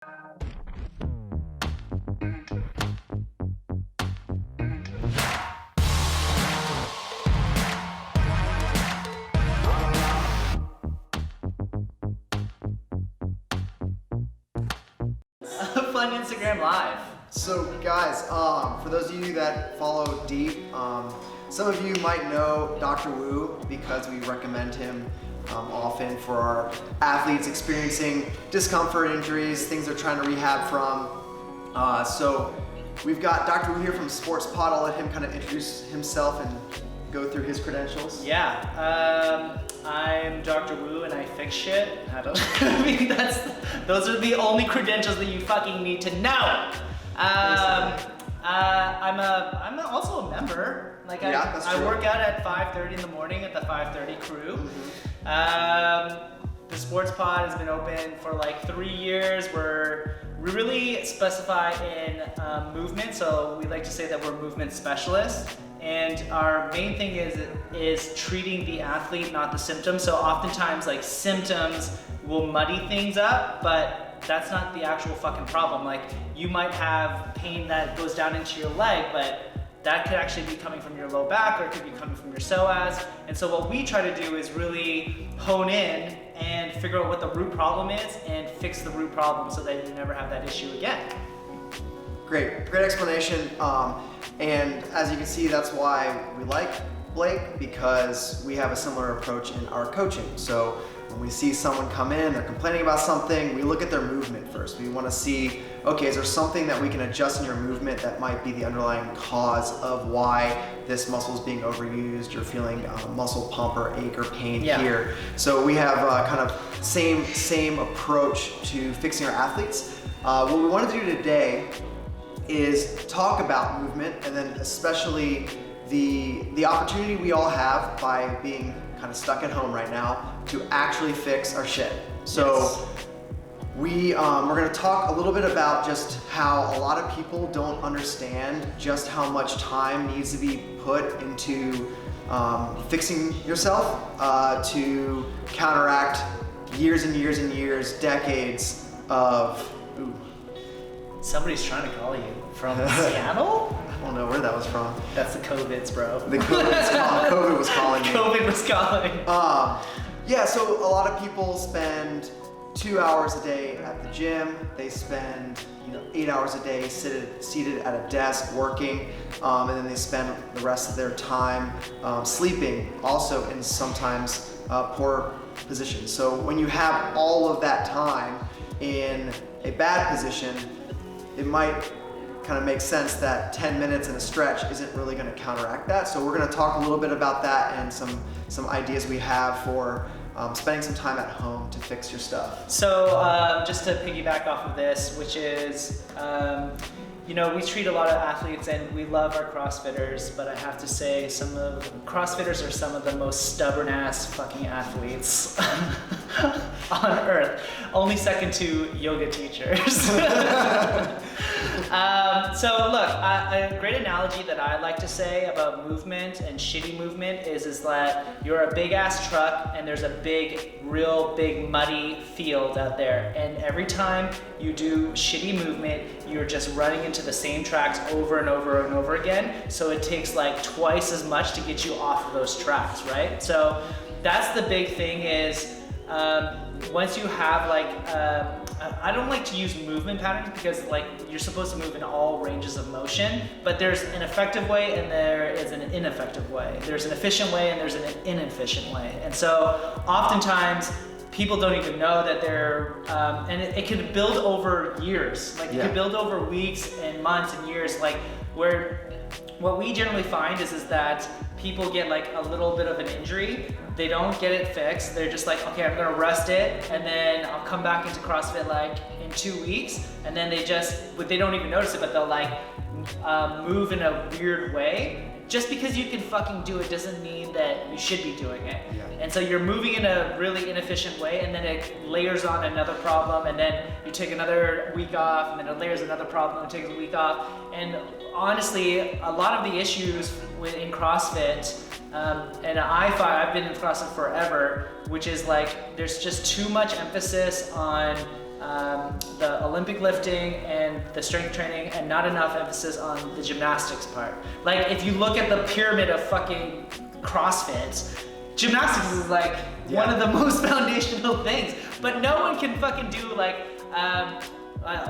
Fun Instagram Live. So guys, for those of you that follow Deep, some of you might know Dr. Wu because we recommend him often for our athletes experiencing discomfort, injuries, things they're trying to rehab from. So we've got Dr. Wu here from Sports Pod. I'll let him kind of introduce himself and go through his credentials. Yeah, I'm Dr. Wu and I fix shit. I mean, those are the only credentials that you fucking need to know. I'm also a member. Like I work out at 5:30 in the morning at the 5:30 crew. The Sports Pod has been open for like 3 years. We really specify in movement, so we like to say that we're movement specialists. And our main thing is treating the athlete, not the symptoms. So oftentimes like symptoms will muddy things up, but that's not the actual fucking problem. Like you might have pain that goes down into your leg, but that could actually be coming from your low back or it could be coming from your psoas. And so what we try to do is really hone in and figure out what the root problem is and fix the root problem so that you never have that issue again. Great explanation. And as you can see, that's why we like Blake, because we have a similar approach in our coaching. So when we see someone come in, they're complaining about something, we look at their movement first. We want to see, okay, is there something that we can adjust in your movement that might be the underlying cause of why this muscle is being overused, you're feeling muscle pump or ache or pain here. So we have kind of same approach to fixing our athletes. What we want to do today is talk about movement, and then especially the opportunity we all have by being kind of stuck at home right now to actually fix our shit. So we're going to talk a little bit about just how a lot of people don't understand just how much time needs to be put into fixing yourself to counteract years and years and years, decades of Somebody's trying to call you from Seattle? I don't know where that was from. That's the COVIDs, bro. The COVID was calling me. COVID was calling. Yeah, so a lot of people spend 2 hours a day at the gym. They spend 8 hours a day seated at a desk working, and then they spend the rest of their time sleeping, also in sometimes poor positions. So when you have all of that time in a bad position, it might kind of make sense that 10 minutes in a stretch isn't really going to counteract that. So we're going to talk a little bit about that and some ideas we have for spending some time at home to fix your stuff. So just to piggyback off of this, which is, we treat a lot of athletes and we love our CrossFitters, but I have to say CrossFitters are some of the most stubborn ass fucking athletes on earth. Only second to yoga teachers. So look, a great analogy that I like to say about movement and shitty movement is that you're a big ass truck and there's a real big muddy field out there, and every time you do shitty movement, you're just running into the same tracks over and over and over again. So it takes like twice as much to get you off of those tracks, right? So that's the big thing is, once you have I don't like to use movement patterns because you're supposed to move in all ranges of motion, but there's an effective way and there is an ineffective way. There's an efficient way and there's an inefficient way. And so oftentimes people don't even know that and it can build over years. It can build over weeks and months and years, where what we generally find is that people get a little bit of an injury, they don't get it fixed, they're just like, okay, I'm gonna rest it, and then I'll come back into CrossFit in 2 weeks, and then they don't even notice it, but they'll move in a weird way. Just because you can fucking do it doesn't mean that you should be doing it. Yeah. And so you're moving in a really inefficient way, and then it layers on another problem, and then you take another week off, and then it layers another problem and takes a week off. And honestly, a lot of the issues in CrossFit, and I've been in CrossFit forever, which is there's just too much emphasis on the Olympic lifting and the strength training, and not enough emphasis on the gymnastics part. Like if you look at the pyramid of fucking CrossFit, gymnastics is like one of the most foundational things, but no one can fucking do like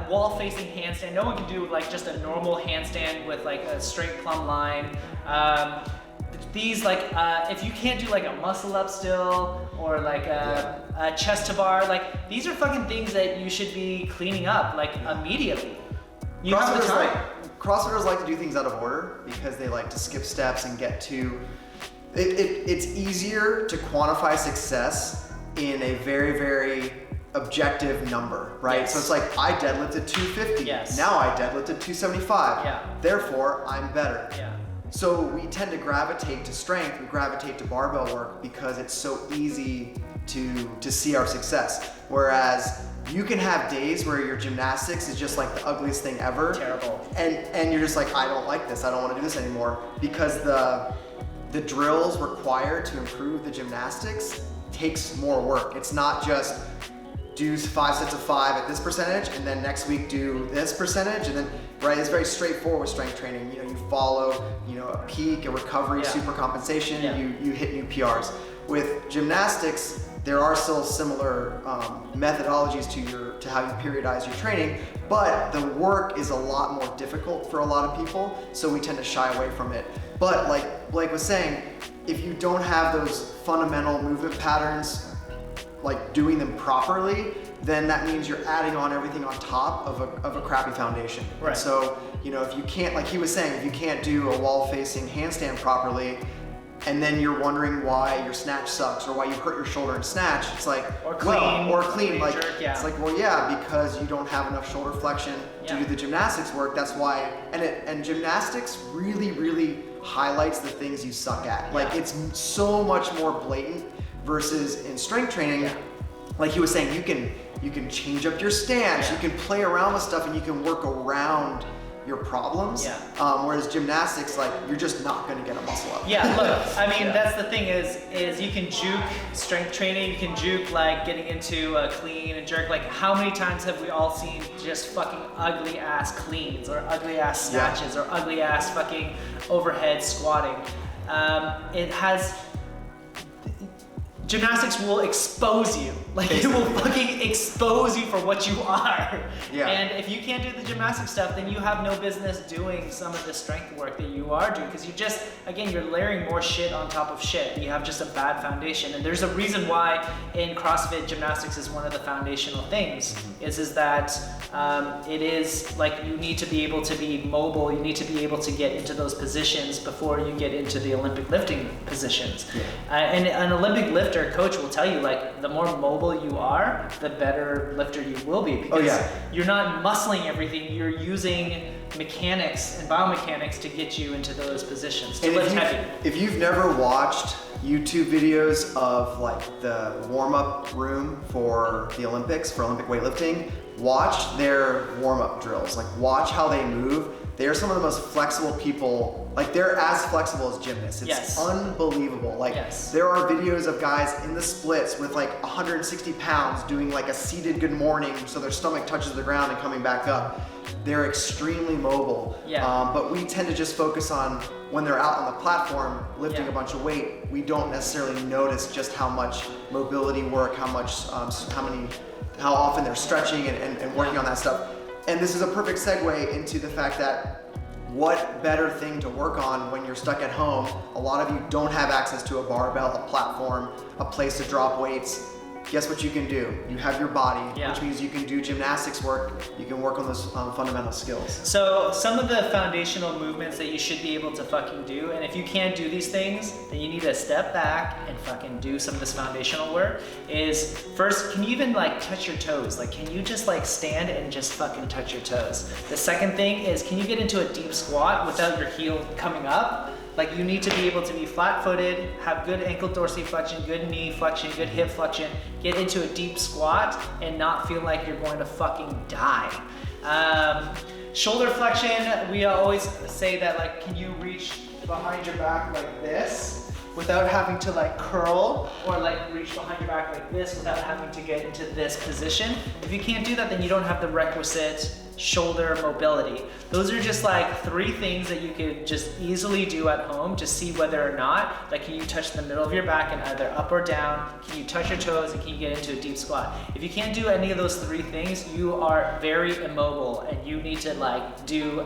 wall-facing handstand. No one can do like just a normal handstand with like a straight plumb line. These like, if you can't do like a muscle up still or like a chest to bar, like these are fucking things that you should be cleaning up like immediately. You have the time. CrossFitters like to do things out of order because they like to skip steps and get to. It's easier to quantify success in a very, very objective number, right? Yes. So it's like I deadlifted 250. Yes. Now I deadlifted 275. Yeah. Therefore, I'm better. Yeah. So we tend to gravitate to strength, we gravitate to barbell work because it's so easy to see our success. Whereas you can have days where your gymnastics is just like the ugliest thing ever. Terrible. And you're just like, I don't like this, I don't want to do this anymore. Because the drills required to improve the gymnastics takes more work. It's not just do 5 sets of 5 at this percentage, and then next week do this percentage, and then, right, it's very straightforward with strength training. You know, you follow, you know, a peak, a recovery, super compensation, you hit new PRs. With gymnastics, there are still similar methodologies to how you periodize your training, but the work is a lot more difficult for a lot of people, so we tend to shy away from it. But like Blake was saying, if you don't have those fundamental movement patterns, like doing them properly, then that means you're adding on everything on top of a crappy foundation. Right. So, you know, if you can't, like he was saying, if you can't do a wall-facing handstand properly, and then you're wondering why your snatch sucks or why you hurt your shoulder in snatch, it's like, or clean, like jerk, it's like, well, yeah, because you don't have enough shoulder flexion to do the gymnastics work. That's why, and gymnastics really, really highlights the things you suck at. Like it's so much more blatant versus in strength training. Like he was saying, you can change up your stance, you can play around with stuff, and you can work around your problems. Whereas gymnastics, like you're just not going to get a muscle up. Yeah, look, I mean, that's the thing is you can juke strength training, you can juke like getting into a clean and jerk. Like how many times have we all seen just fucking ugly ass cleans or ugly ass snatches or ugly ass fucking overhead squatting? Gymnastics will expose you. Like it will fucking expose you for what you are. And if you can't do the gymnastic stuff, then you have no business doing some of the strength work that you are doing, because you just, again, you're layering more shit on top of shit. You have just a bad foundation. And there's a reason why in CrossFit gymnastics is one of the foundational things, is that it is like you need to be able to be mobile, you need to be able to get into those positions before you get into the Olympic lifting positions. And an Olympic lifter coach will tell you, like, the more mobile you are, the better lifter you will be, because you're not muscling everything, you're using mechanics and biomechanics to get you into those positions to lift heavy. If you've never watched YouTube videos of like the warm-up room for the Olympics, for Olympic weightlifting, watch their warm-up drills. Like watch how they move. They are some of the most flexible people. Like they're as flexible as gymnasts. It's unbelievable. Like there are videos of guys in the splits with like 160 pounds doing like a seated good morning, so their stomach touches the ground and coming back up. They're extremely mobile. But we tend to just focus on when they're out on the platform lifting a bunch of weight. We don't necessarily notice just how much mobility work, how often they're stretching and working on that stuff. And this is a perfect segue into the fact that what better thing to work on when you're stuck at home? A lot of you don't have access to a barbell, a platform, a place to drop weights. Guess what you can do? You have your body, which means you can do gymnastics work, you can work on those fundamental skills. So some of the foundational movements that you should be able to fucking do, and if you can't do these things, then you need to step back and fucking do some of this foundational work, is first, can you even like touch your toes? Like, can you just like stand and just fucking touch your toes? The second thing is, can you get into a deep squat without your heel coming up? Like you need to be able to be flat-footed, have good ankle dorsiflexion, good knee flexion, good hip flexion, get into a deep squat and not feel like you're going to fucking die. Shoulder flexion, we always say that, like, can you reach behind your back like this? without having to like curl or like reach behind your back like this without having to get into this position. If you can't do that, then you don't have the requisite shoulder mobility. Those are just like 3 things that you could just easily do at home to see whether or not, like, can you touch the middle of your back and either up or down? Can you touch your toes and can you get into a deep squat? If you can't do any of those 3 things, you are very immobile and you need to like do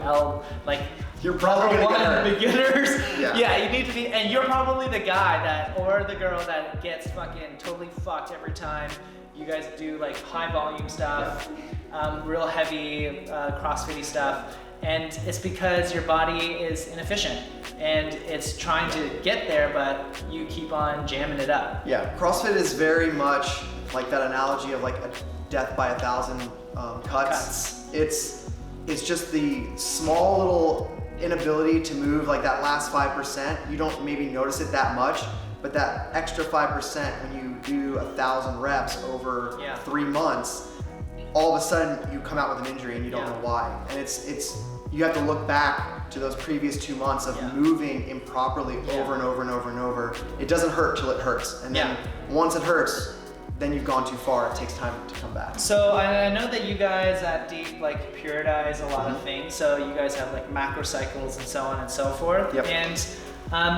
you're probably gonna get hurt. beginners. Yeah. You need to be, and you're probably the guy that, or the girl that gets fucking totally fucked every time you guys do like high volume stuff, real heavy CrossFit-y stuff. And it's because your body is inefficient and it's trying to get there, but you keep on jamming it up. Yeah, CrossFit is very much like that analogy of like a death by 1,000 cuts. It's just the small little inability to move, like that last 5%. You don't maybe notice it that much, but that extra 5% when you do 1,000 reps over 3 months, all of a sudden you come out with an injury and you don't know why. And it's you have to look back to those previous 2 months of moving improperly over and over and over and over. It doesn't hurt till it hurts, and then once it hurts, then you've gone too far. It takes time to come back. So I know that you guys at Deep like periodize a lot of things. So you guys have like macro cycles and so on and so forth. Yep. And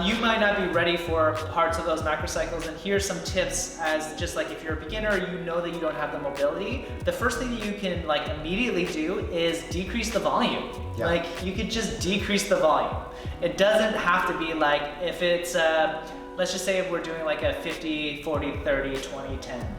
you might not be ready for parts of those macro cycles. And here's some tips as just like if you're a beginner or you know that you don't have the mobility, the first thing that you can like immediately do is decrease the volume. Yeah. Like you could just decrease the volume. It doesn't have to be like if it's let's just say if we're doing like a 50, 40, 30, 20, 10.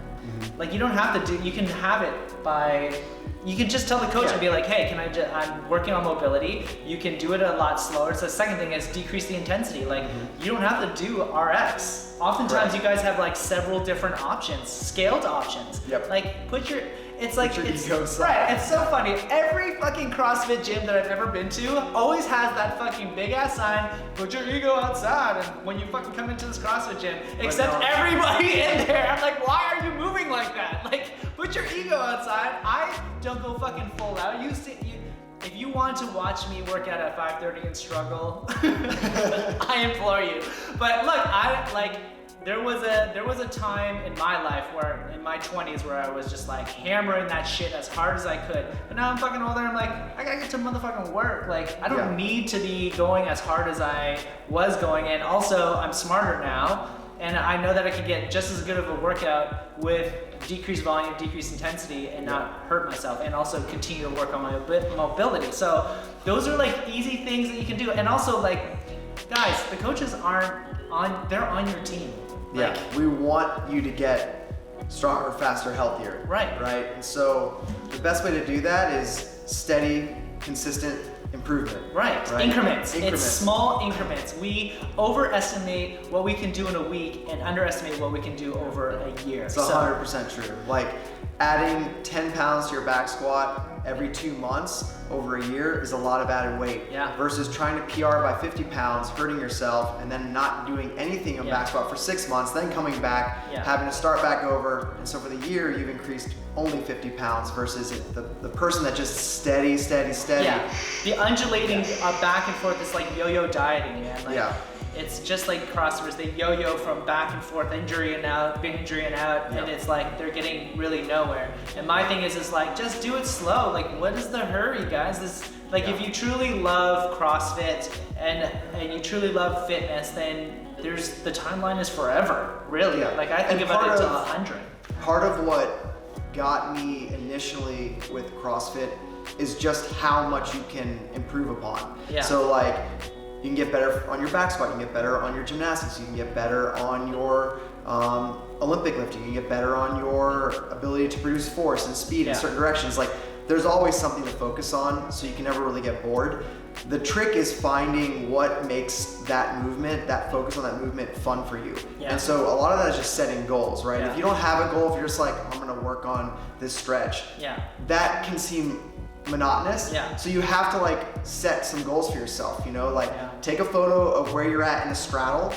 Like you don't have to do, you can have it by, you can just tell the coach and be like, hey, I'm working on mobility. You can do it a lot slower. So the second thing is decrease the intensity. Like you don't have to do RX. Oftentimes you guys have like several different options, scaled options. Like put your, it's like, it's right. It's so funny. Every fucking CrossFit gym that I've ever been to always has that fucking big ass sign, put your ego outside. And when you fucking come into this CrossFit gym, except everybody in there, I'm like, why are you moving like that? Like, put your ego outside. I don't go fucking full out. If you want to watch me work out at 5:30 and struggle, I implore you. But look, there was a time in my life where, in my 20s, where I was just like hammering that shit as hard as I could. But now I'm fucking older, I'm like, I gotta get to motherfucking work. Like, I don't need to be going as hard as I was going. And also, I'm smarter now. And I know that I can get just as good of a workout with decreased volume, decreased intensity, and not hurt myself, and also continue to work on my mobility. So those are like easy things that you can do. And also, like, guys, the coaches they're on your team. Like, we want you to get stronger, faster, healthier. Right. And so the best way to do that is steady, consistent improvement. Right. Increments. It's small increments. We overestimate what we can do in a week and underestimate what we can do over a year. It's 100% true. Like adding 10 pounds to your back squat every 2 months over a year is a lot of added weight. Versus trying to PR by 50 pounds, hurting yourself, and then not doing anything on back squat for 6 months, then coming back, having to start back over. And so for the year, you've increased only 50 pounds versus the person that just steady. Yeah, the undulating back and forth is like yo-yo dieting, man. Like, it's just like CrossFitters, they yo-yo from back and forth, injury and out, big injury and out, and it's like they're getting really nowhere. And my thing is like, just do it slow. Like, what is the hurry, guys? If you truly love CrossFit and you truly love fitness, then the timeline is forever, really. Like, I think about it till 100. Part of what got me initially with CrossFit is just how much you can improve upon. So like, you can get better on your back squat, you can get better on your gymnastics, you can get better on your Olympic lifting, you can get better on your ability to produce force and speed in certain directions. Like, there's always something to focus on, so you can never really get bored. The trick is finding what makes that movement, that focus on that movement, fun for you. And so a lot of that is just setting goals, right? If you don't have a goal, if you're just like, I'm gonna work on this stretch, that can seem monotonous. So you have to like set some goals for yourself, you know, like take a photo of where you're at in a straddle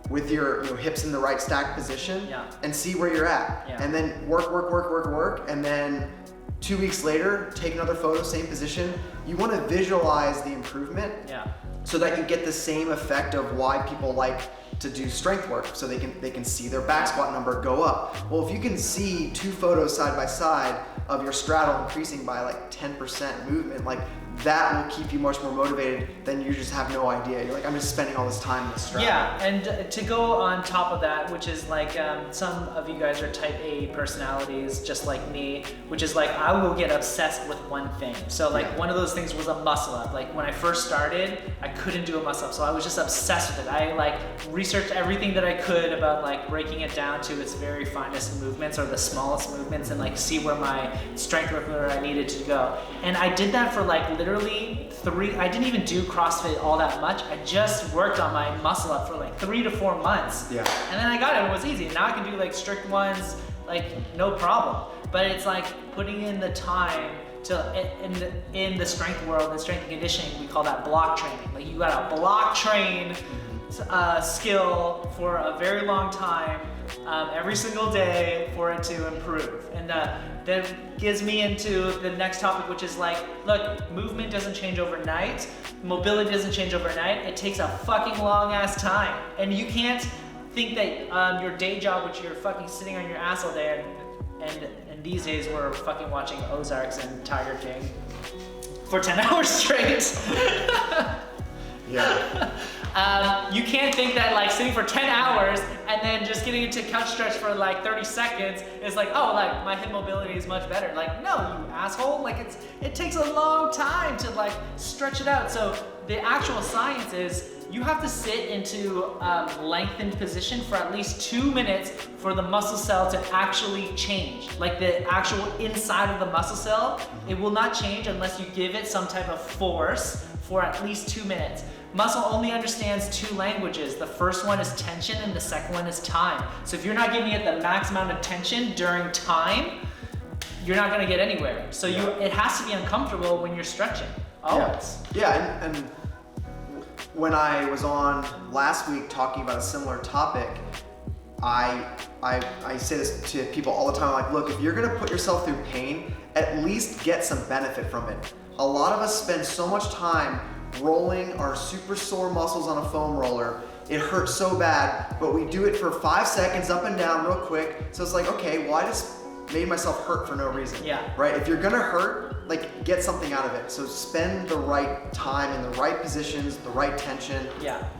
with your hips in the right stacked position and see where you're at. And then work, and then 2 weeks later, take another photo, same position. You want to visualize the improvement so that you get the same effect of why people like to do strength work, so they can see their back squat number go up. Well, if you can see 2 photos side by side of your straddle increasing by like 10% movement, like that will keep you much more motivated than you just have no idea. You're like, I'm just spending all this time in the straddle. Yeah, and to go on top of that, which is like some of you guys are type A personalities just like me, which is like I will get obsessed with one thing. So like one of those things was a muscle up. Like when I first started, I couldn't do a muscle up, so I was just obsessed with it. I like researched everything that I could about like breaking it down to its very finest movements or the smallest movements and like see where my strength work where I needed to go. And I did that for like literally I didn't even do CrossFit all that much. I just worked on my muscle up for like 3 to 4 months. Yeah. And then I got it, it was easy. Now I can do like strict ones, like no problem. But it's like putting in the time in the strength world and strength and conditioning, we call that block training. Like you gotta block train skill for a very long time, every single day for it to improve. And that gives me into the next topic, which is like, look, movement doesn't change overnight, mobility doesn't change overnight. It takes a fucking long ass time, and you can't think that your day job, which you're fucking sitting on your ass all day, and these days we're fucking watching Ozarks and Tiger King for 10 hours straight. Yeah. You can't think that like sitting for 10 hours and then just getting into couch stretch for like 30 seconds is like, oh, like my hip mobility is much better. Like, no, you asshole. Like it takes a long time to like stretch it out. So the actual science is you have to sit into lengthened position for at least 2 minutes for the muscle cell to actually change. Like the actual inside of the muscle cell, it will not change unless you give it some type of force for at least 2 minutes. Muscle only understands 2 languages. The first one is tension and the second one is time. So if you're not giving it the max amount of tension during time, you're not gonna get anywhere. So it has to be uncomfortable when you're stretching, always. Yeah, and when I was on last week talking about a similar topic, I say this to people all the time, like, look, if you're gonna put yourself through pain, at least get some benefit from it. A lot of us spend so much time rolling our super sore muscles on a foam roller. It hurts so bad, but we do it for 5 seconds up and down real quick. So it's like, okay, well, I just made myself hurt for no reason. Yeah. Right? If you're gonna hurt, like, get something out of it. So spend the right time in the right positions, the right tension,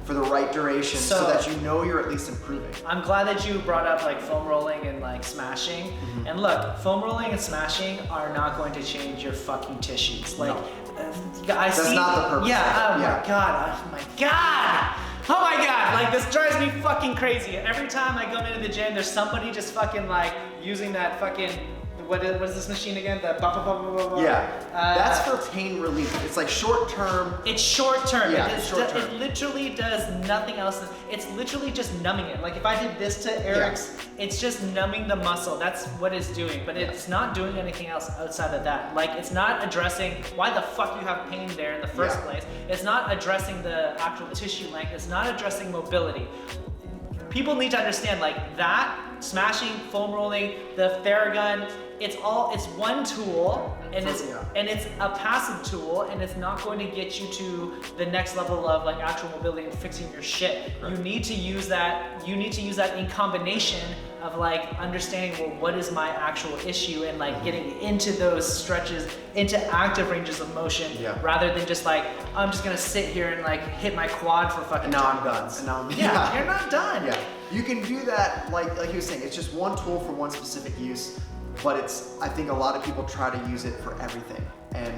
for the right duration, so that you know you're at least improving. I'm glad that you brought up like foam rolling and like smashing. And look, foam rolling and smashing are not going to change your fucking tissues. Like, That's not the purpose. Yeah, oh my god, oh my god! Oh my god, like this drives me fucking crazy. Every time I go into the gym, there's somebody just fucking like using that fucking, what is this machine again? The Yeah, that's for pain relief. It's like short term. It's short term. Yeah, It literally does nothing else. It's literally just numbing it. Like if I did this to Eric's, it's just numbing the muscle. That's what it's doing. But it's not doing anything else outside of that. Like it's not addressing why the fuck you have pain there in the first place. It's not addressing the actual tissue length. It's not addressing mobility. People need to understand like that, smashing, foam rolling, the Theragun, it's one tool, and it's a passive tool, and it's not going to get you to the next level of like actual mobility and fixing your shit. Right. You need to use that in combination of like understanding, well, what is my actual issue, and like getting into those stretches, into active ranges of motion, rather than just like, I'm just gonna sit here and like hit my quad for fucking now I'm done. months. And now I'm you're not done. Yeah, you can do that, like he was saying, it's just one tool for one specific use, but I think a lot of people try to use it for everything. And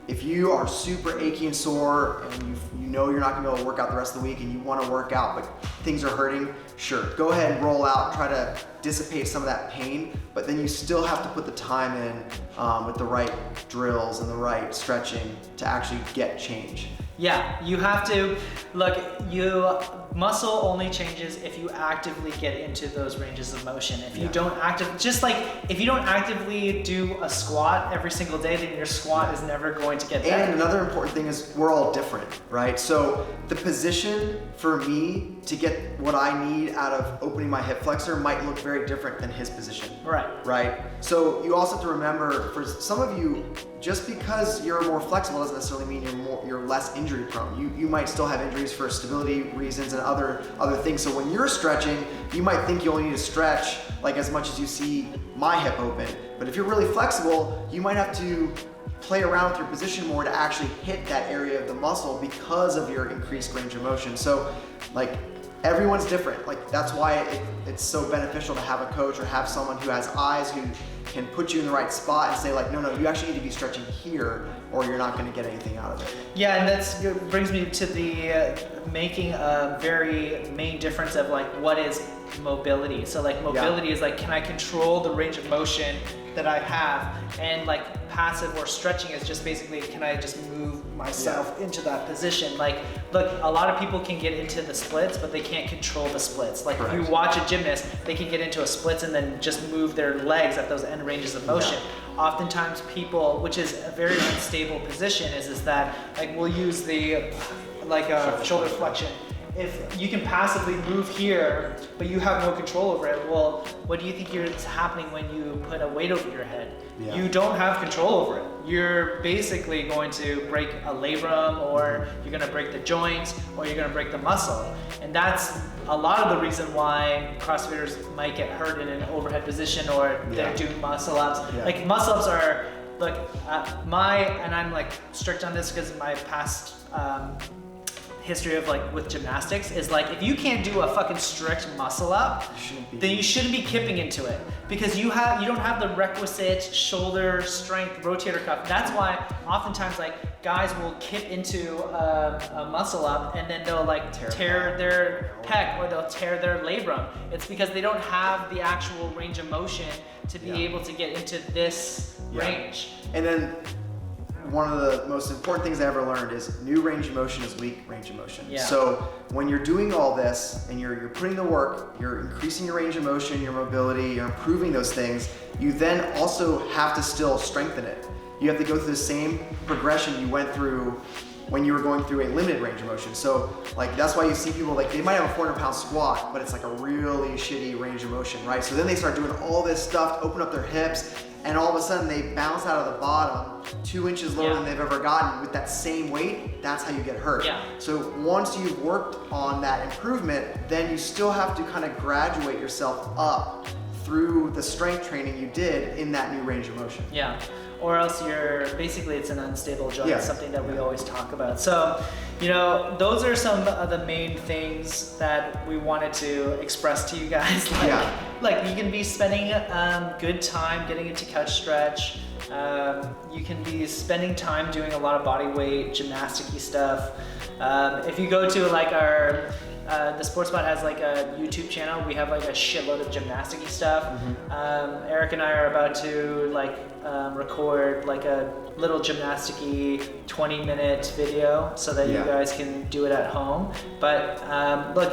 if you are super achy and sore and you know you're not gonna be able to work out the rest of the week and you wanna work out but things are hurting, sure, go ahead and roll out, try to dissipate some of that pain, but then you still have to put the time in with the right drills and the right stretching to actually get change. Yeah, you have to, look, muscle only changes if you actively get into those ranges of motion. If you Yeah. don't just like if you don't actively do a squat every single day, then your squat is never going to get better. And another important thing is we're all different, right? So the position for me to get what I need out of opening my hip flexor might look very different than his position. Right? So you also have to remember, for some of you, just because you're more flexible doesn't necessarily mean you're less injury prone. You might still have injuries for stability reasons and other things. So when you're stretching, you might think you only need to stretch like as much as you see my hip open. But if you're really flexible, you might have to play around with your position more to actually hit that area of the muscle because of your increased range of motion. So like everyone's different. Like that's why it's so beneficial to have a coach or have someone who has eyes who can put you in the right spot and say like, no, you actually need to be stretching here or you're not going to get anything out of it. Yeah, and that brings me to the making a very main difference of like what is mobility. So like mobility is like, can I control the range of motion that I have? And like passive or stretching is just basically, can I just move myself into that position? Like, look, a lot of people can get into the splits, but they can't control the splits. Like if you watch a gymnast, they can get into a splits and then just move their legs at those end ranges of motion. Oftentimes people, which is a very unstable position, is that like we'll use the shoulder flexion. If you can passively move here, but you have no control over it, well, what do you think is happening when you put a weight over your head? Yeah. You don't have control over it. You're basically going to break a labrum, or you're going to break the joints, or you're going to break the muscle. And that's a lot of the reason why CrossFitters might get hurt in an overhead position, or they're doing muscle ups. Like muscle ups are, look, and I'm like strict on this because of my past history of like with gymnastics is like, if you can't do a fucking strict muscle up, then you shouldn't be kipping into it, because you don't have the requisite shoulder strength rotator cuff. That's why oftentimes like guys will kip into a muscle up and then they'll like tear their pec or they'll tear their labrum. It's because they don't have the actual range of motion to be able to get into this range. And then one of the most important things I ever learned is new range of motion is weak range of motion. Yeah. So when you're doing all this and you're putting the work, you're increasing your range of motion, your mobility, you're improving those things, you then also have to still strengthen it. You have to go through the same progression you went through when you were going through a limited range of motion. So like that's why you see people like, they might have a 400-pound squat, but it's like a really shitty range of motion, right? So then they start doing all this stuff to open up their hips, and all of a sudden they bounce out of the bottom 2 inches lower than they've ever gotten with that same weight. That's how you get hurt. So once you've worked on that improvement, then you still have to kind of graduate yourself up through the strength training you did in that new range of motion. Or else it's an unstable joint, something that we always talk about. So, those are some of the main things that we wanted to express to you guys. Like you can be spending good time getting into couch stretch. You can be spending time doing a lot of body weight, gymnastic-y stuff. If you go to like our, the SportsBot has like a YouTube channel. We have like a shitload of gymnastic-y stuff. Eric and I are about to record like a little gymnastic-y 20-minute video so that you guys can do it at home. But look,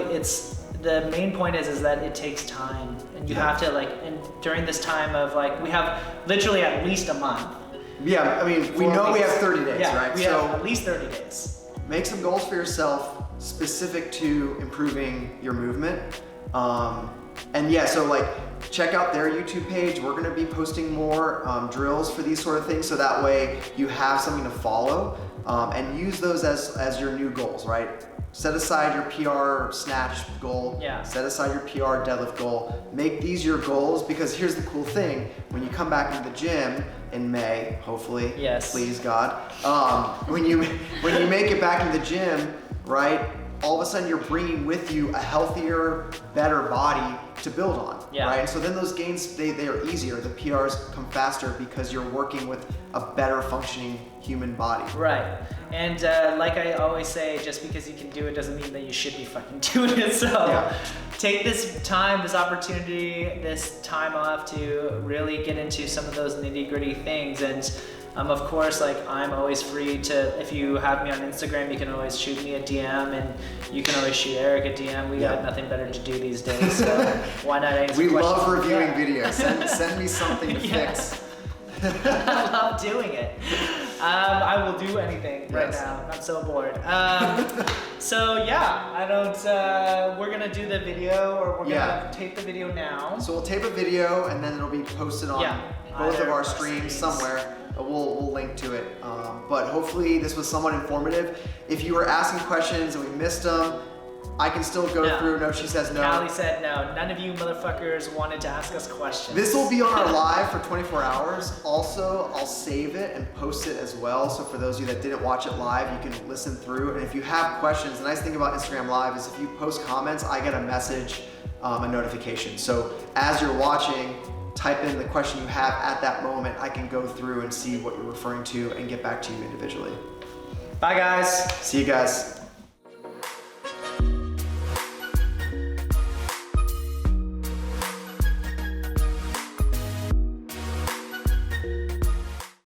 the main point is that it takes time, and you have to and during this time of we have literally at least a month. Yeah, I mean, we know we have 30 days, right? We have at least 30 days. Make some goals for yourself specific to improving your movement. So check out their YouTube page. We're gonna be posting more drills for these sort of things, so that way you have something to follow, and use those as your new goals, right? Set aside your PR snatch goal, set aside your PR deadlift goal. Make these your goals, because here's the cool thing. When you come back into the gym in May, hopefully, please God, when you make it back into the gym, right, all of a sudden you're bringing with you a healthier, better body to build on, right? And so then those gains, they are easier. The PRs come faster because you're working with a better functioning human body. Right. And like I always say, just because you can do it doesn't mean that you should be fucking doing it. So take this time, this opportunity, this time off to really get into some of those nitty-gritty things. And Of course, like I'm always free to, if you have me on Instagram, you can always shoot me a DM, and you can always shoot Eric a DM. We got nothing better to do these days, so why not answer We questions? love reviewing videos. Send me something to fix. I love doing it. I will do anything right now. I'm so bored. So yeah, I don't. We're gonna do the video, or we're gonna tape the video now. So we'll tape a video, and then it'll be posted on both of our streams somewhere. We'll link to it. But hopefully this was somewhat informative. If you were asking questions and we missed them, I can still go through. No, she says no. Callie said no. None of you motherfuckers wanted to ask us questions. This will be on our live for 24 hours. Also, I'll save it and post it as well. So for those of you that didn't watch it live, you can listen through. And if you have questions, the nice thing about Instagram Live is if you post comments, I get a message, a notification. So as you're watching, type in the question you have at that moment. I can go through and see what you're referring to and get back to you individually. Bye guys. See you guys.